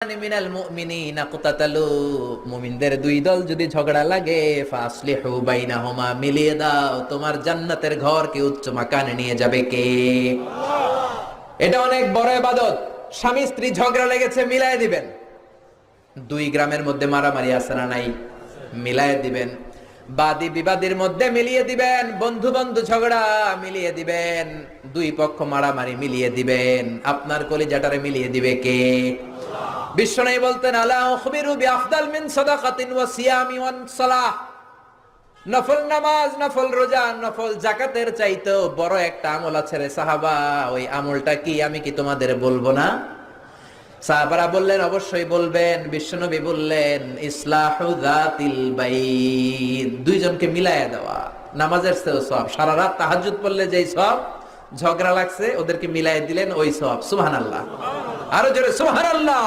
মিনাল মুমিনিনা কুতাতালু, মুমিনদের দুই দল যদি ঝগড়া লাগে ফাসলিহু বাইনাহুমা, মিলিয়ে দাও। তোমার জান্নাতের ঘরকে উচ্চ মাকানে নিয়ে যাবে কে? এটা অনেক বড় ইবাদত। স্বামী স্ত্রী ঝগড়া লেগেছে, মিলায়ে দিবেন। দুই গ্রামের মধ্যে মারামারি আছে না নাই? মিলায়ে দিবেন। বাদী বিবাদীর মধ্যে মিলিয়ে দিবেন। বন্ধু বন্ধু ঝগড়া মিলিয়ে দিবেন। দুই পক্ষ মারামারি মিলিয়ে দিবেন। আপনার কলিজাটারে মিলিয়ে দিবে কে? বিশ্বনবী বলতেন, আলা উখবিরু বিআফদাল মিন সাদাকাতিন ওয়া সিয়ামি ওয়া সালাহ, নফল নামাজ, নফল রোজা, নফল যাকাতের চাইতেও বড় একটা আমল আছে রে সাহাবা। ওই আমলটা কি আমি কি তোমাদের বলবো না? সাহাবারা বললেন, অবশ্যই বলবেন। বিশ্বনবী বললেন, ইসলাহু যাতিল বাইন, দুইজনকে মিলায়া দেওয়া। নামাজের চেয়েও সওয়াব। সারা রাত তাহাজ্জুদ পড়লে যেই সওয়াব, ঝগড়া লাগছে ওদেরকে মিলায়া দিলেন ওই সওয়াব। সুবহানাল্লাহ। আরো জোরে সুবহানাল্লাহ।